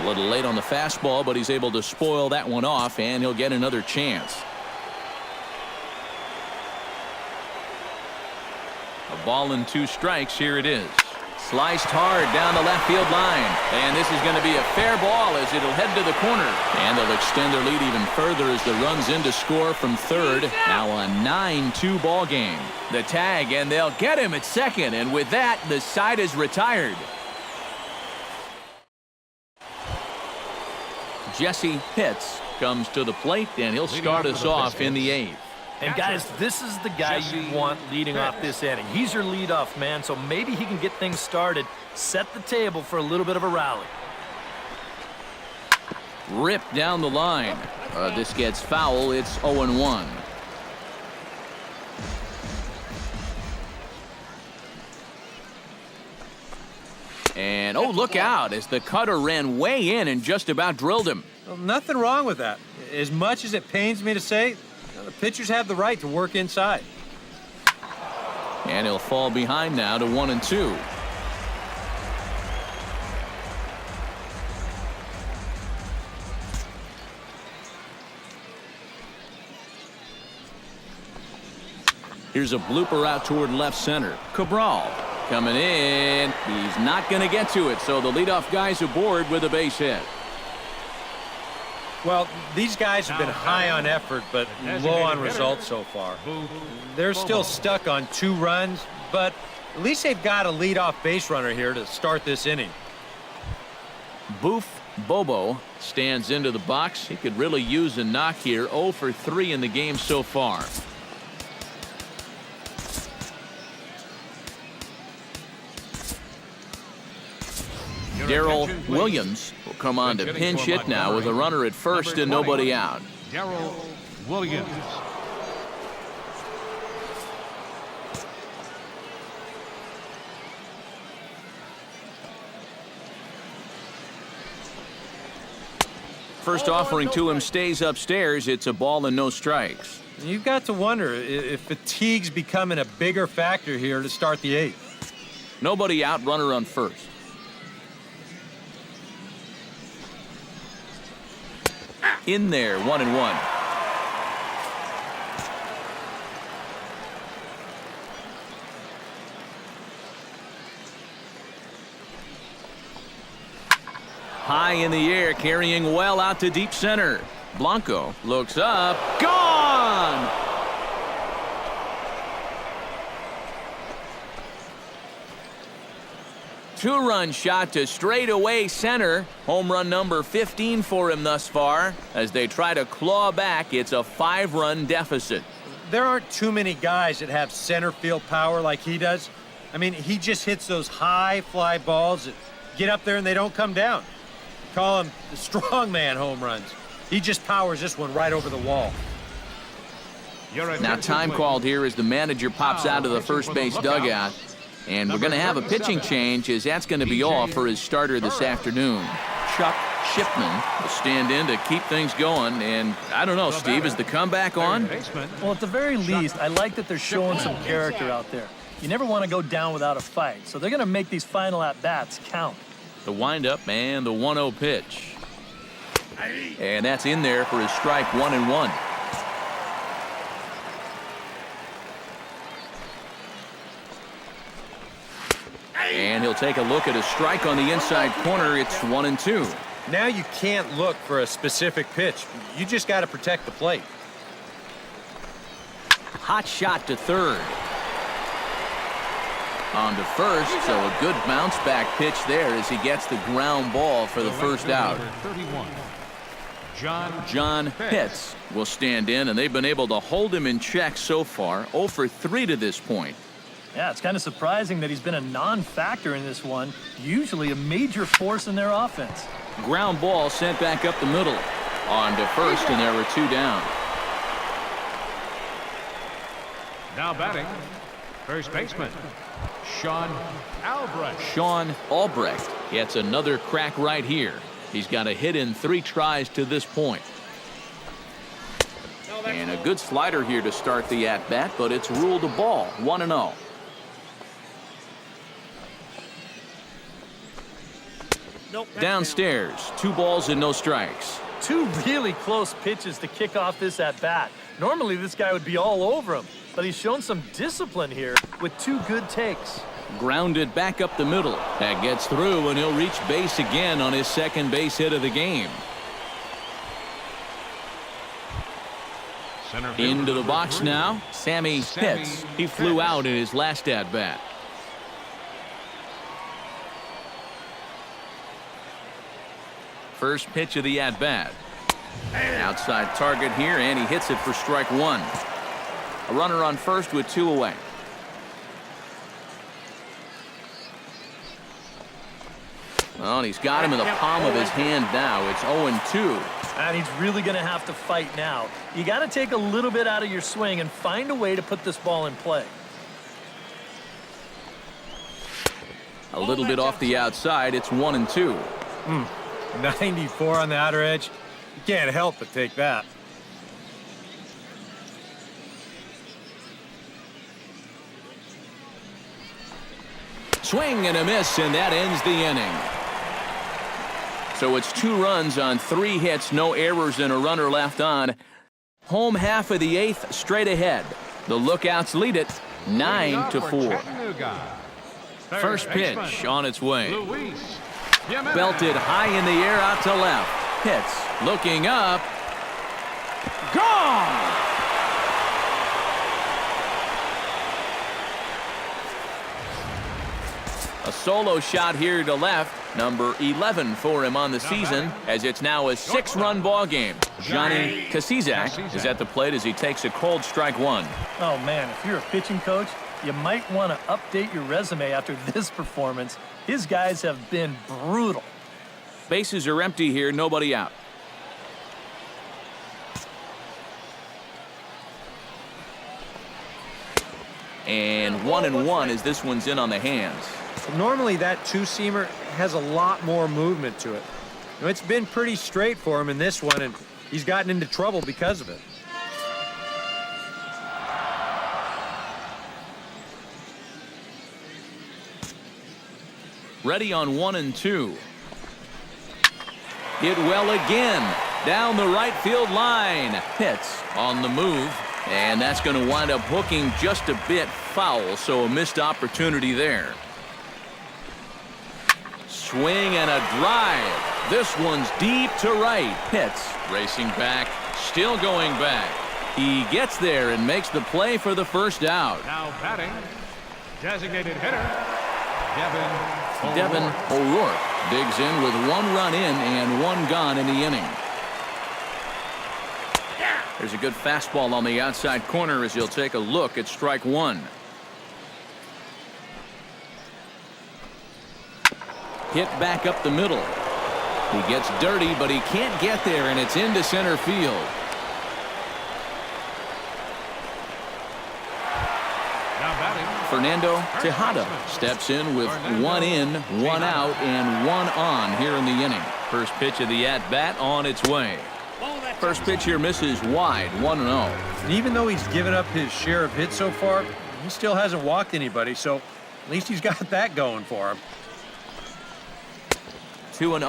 A little late on the fastball, but he's able to spoil that one off, and he'll get another chance. A ball and 2 strikes. Here it is. Sliced hard down the left field line, and this is going to be a fair ball as it'll head to the corner, and they'll extend their lead even further as the run's in to score from third. Now a 9-2 ball game. The tag, and they'll get him at second, and with that the side is retired. Jesse Pitts comes to the plate, and he'll start us off in the 8th. And guys, this is the guy you want leading off this inning. He's your leadoff man, so maybe he can get things started, set the table for a little bit of a rally. Ripped down the line. This gets foul. It's 0-1. And oh, look out as the cutter ran way in and just about drilled him. Well, nothing wrong with that. As much as it pains me to say, the pitchers have the right to work inside. And he'll fall behind now to 1-2. Here's a blooper out toward left center. Cabral coming in. He's not going to get to it, so the leadoff guy's aboard with a base hit. Well, these guys have been high on effort, but low on results so far. They're still stuck on 2 runs, but at least they've got a leadoff base runner here to start this inning. Boof Bobo stands into the box. He could really use a knock here. 0 for 3 in the game so far. Darrell Williams will come on to pinch hit now with a runner at first and nobody out. Darrell Williams. First offering to him stays upstairs. It's a ball and no strikes. You've got to wonder if fatigue's becoming a bigger factor here to start the 8th. Nobody out, runner on first. In there, 1-1. High in the air, carrying well out to deep center. Blanco looks up. Gone! Two-run shot to straightaway center. Home run number 15 for him thus far. As they try to claw back, it's a 5-run deficit. There aren't too many guys that have center field power like he does. I mean, he just hits those high fly balls that get up there and they don't come down. Call him the strongman home runs. He just powers this one right over the wall. Now time called here as the manager pops out of the first base dugout. And we're going to have a pitching change as that's going to be all for his starter this afternoon. Chuck Shipman will stand in to keep things going. And I don't know, Steve, is the comeback on? Well, at the very least, I like that they're showing some character out there. You never want to go down without a fight, so they're going to make these final at-bats count. The windup and the 1-0 pitch. And that's in there for his strike 1-1. And he'll take a look at a strike on the inside corner. It's 1-2. Now you can't look for a specific pitch. You just got to protect the plate. Hot shot to third. On to first, so a good bounce back pitch there as he gets the ground ball for the first out. 31. John Pitts will stand in, and they've been able to hold him in check so far. 0 for 3 to this point. Yeah, it's kind of surprising that he's been a non-factor in this one. Usually a major force in their offense. Ground ball sent back up the middle. On to first, and there were 2 down. Now batting, first baseman, Sean Albrecht. Sean Albrecht gets another crack right here. He's got a hit in 3 tries to this point. And a good slider here to start the at-bat, but it's ruled a ball, 1-0. Downstairs, 2 balls and no strikes. 2 really close pitches to kick off this at-bat. Normally, this guy would be all over him, but he's shown some discipline here with 2 good takes. Grounded back up the middle. That gets through, and he'll reach base again on his second base hit of the game. Into the box now, Sammy Pitts. He flew out in his last at-bat. First pitch of the at-bat. Outside target here, and he hits it for strike 1. A runner on first with 2 away. Well, and he's got him in the palm of his hand now. It's 0-2. And he's really going to have to fight now. You got to take a little bit out of your swing and find a way to put this ball in play. A little bit off the outside. It's 1-2. 94 on the outer edge. You can't help but take that. Swing and a miss, and that ends the inning. So it's 2 runs on 3 hits, no errors, and a runner left on. Home half of the 8th, straight ahead. The Lookouts lead it 9-4. First pitch on its way. Belted high in the air out to left. Pitts looking up. Gone! A solo shot here to left. Number 11 for him on the season, as it's now a 6-run ball game. Johnny Kasizak is at the plate as he takes a cold strike 1. Oh, man, if you're a pitching coach, you might want to update your resume after this performance. His guys have been brutal. Bases are empty here, nobody out. And 1-1 as this one's in on the hands. Normally that 2-seamer has a lot more movement to it. It's been pretty straight for him in this one, and he's gotten into trouble because of it. Ready on 1-2. Hit well again. Down the right field line. Pitts on the move. And that's going to wind up hooking just a bit foul, so a missed opportunity there. Swing and a drive. This one's deep to right. Pitts racing back, still going back. He gets there and makes the play for the first out. Now batting, designated hitter, Devin O'Rourke digs in with 1 run in and 1 gone in the inning. There's a good fastball on the outside corner as he'll take a look at strike 1. Hit back up the middle. He gets dirty, but he can't get there, and it's into center field. Now batting, Fernando Tejada steps in with 1 in, 1 out, and 1 on here in the inning. First pitch of the at-bat on its way. First pitch here misses wide, 1-0. And even though he's given up his share of hits so far, he still hasn't walked anybody, so at least he's got that going for him. 2-0.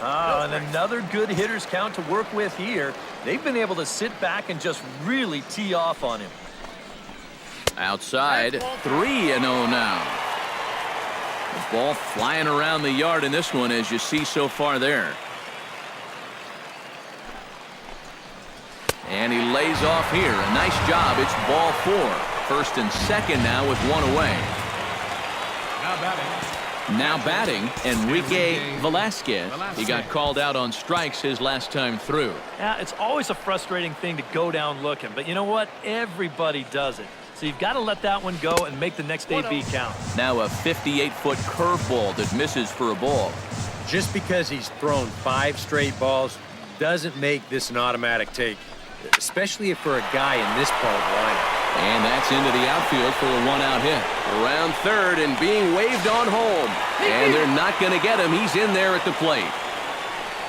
Ah, and another good hitter's count to work with here. They've been able to sit back and just really tee off on him. Outside, 3-0 now. The ball flying around the yard in this one, as you see so far there. And he lays off here. A nice job. It's ball 4. First and second now with 1 away. Now batting, Enrique Velasquez. He got called out on strikes his last time through. Yeah, it's always a frustrating thing to go down looking, but you know what? Everybody does it. So you've got to let that one go and make the next AB count. Now a 58-foot curveball that misses for a ball. Just because he's thrown 5 straight balls doesn't make this an automatic take, especially if for a guy in this part of the lineup. And that's into the outfield for a 1-out hit. Around third and being waved on home. And they're not going to get him. He's in there at the plate.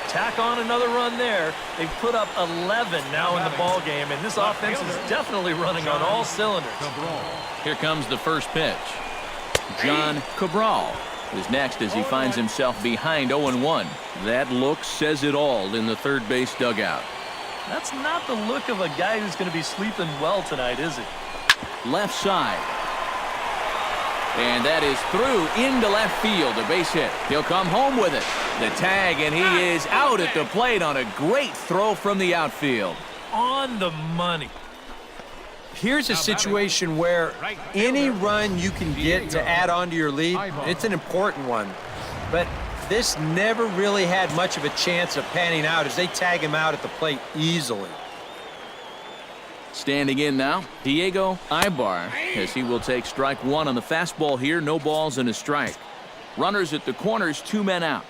Tack on another run there. They've put up 11 now in the ball game, and this offense is definitely running on all cylinders. Here comes the first pitch. John Cabral is next as he finds himself behind 0-1. That look says it all in the third base dugout. That's not the look of a guy who's going to be sleeping well tonight, is it? Left side. And that is through into left field, a base hit. He'll come home with it. The tag, and he is out at the plate on a great throw from the outfield. On the money. Here's a situation where any run you can get to add on to your lead, it's an important one. But this never really had much of a chance of panning out as they tag him out at the plate easily. Standing in now, Diego Ibar, as he will take strike one on the fastball here. No balls and a strike. Runners at the corners, 2 men out.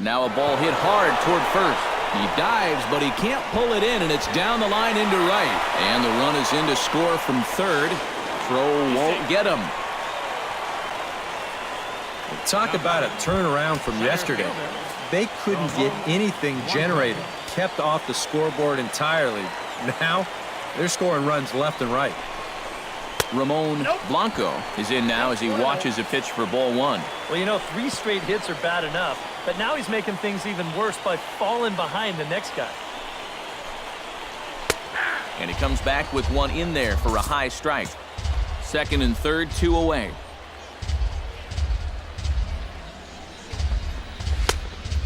Now a ball hit hard toward first. He dives, but he can't pull it in, and it's down the line into right. And the run is in to score from third. Throw won't get him. Talk about a turnaround from yesterday. They couldn't get anything generated, kept off the scoreboard entirely. Now, they're scoring runs left and right. Ramon Blanco is in now as he watches a pitch for ball one. Well, you know, 3 straight hits are bad enough, but now he's making things even worse by falling behind the next guy. And he comes back with one in there for a high strike. Second and third, 2 away.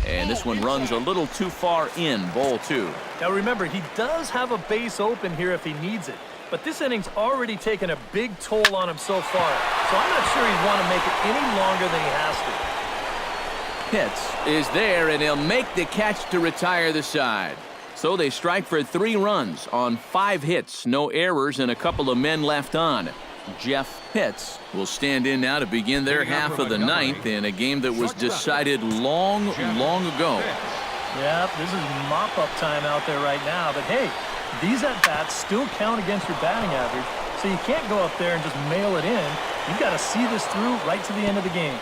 And this one runs a little too far in, ball 2. Now remember, he does have a base open here if he needs it, but this inning's already taken a big toll on him so far, so I'm not sure he'd want to make it any longer than he has to. Pitts is there, and he'll make the catch to retire the side. So they strike for 3 runs on 5 hits, no errors, and a couple of men left on. Jeff Pitts will stand in now to begin their half of the ninth in a game that was decided long ago. Yeah, this is mop-up time out there right now, but hey, these at-bats still count against your batting average, so you can't go up there and just mail it in. You've got to see this through right to the end of the game.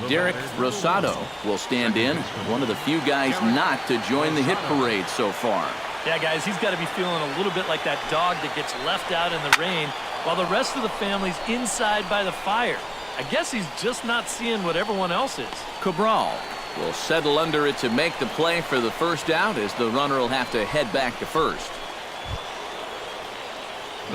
Derek Rosado will stand in, one of the few guys not to join the hit parade so far. Yeah, guys, he's got to be feeling a little bit like that dog that gets left out in the rain while the rest of the family's inside by the fire. I guess he's just not seeing what everyone else is. Cabral will settle under it to make the play for the first out as the runner will have to head back to first.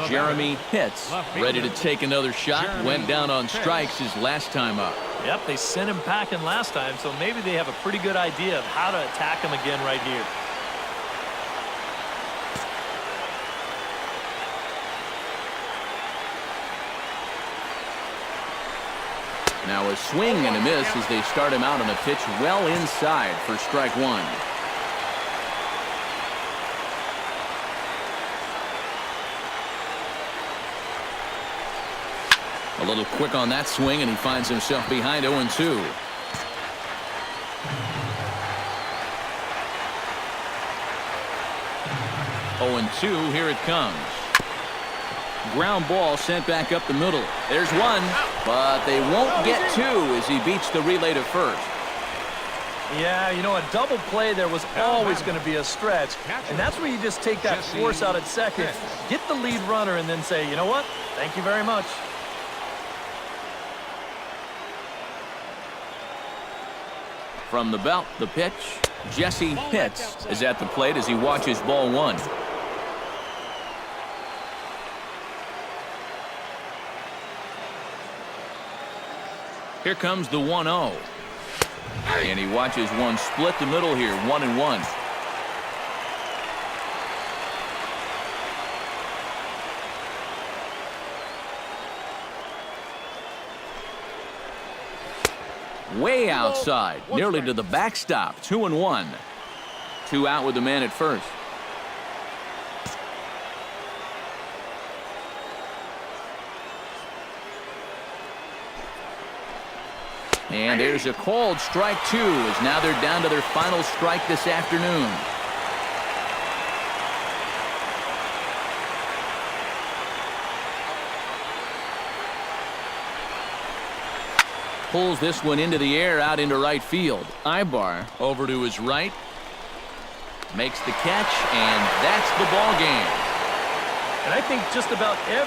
Jeremy Pitts ready to take another shot. Went down on strikes his last time up. Yep, they sent him packing last time, so maybe they have a pretty good idea of how to attack him again right here. Now a swing and a miss as they start him out on a pitch well inside for strike one. A little quick on that swing, and he finds himself behind 0-2. Here it comes. Ground ball sent back up the middle. There's one, but they won't get 2 as he beats the relay to first. Yeah, you know, a double play there was always going to be a stretch, and that's where you just take that force out at second, get the lead runner, and then say, you know what, thank you very much. From the belt, the pitch. Jesse Pitts is at the plate as he watches ball one. Here comes the 1-0. And he watches one split the middle here, 1-1. Way outside, nearly to the backstop, 2-1. 2 out with the man at first. And there's a called strike 2 as now they're down to their final strike this afternoon. Pulls this one into the air out into right field. Ibar over to his right. Makes the catch, and that's the ball game. And I think just about every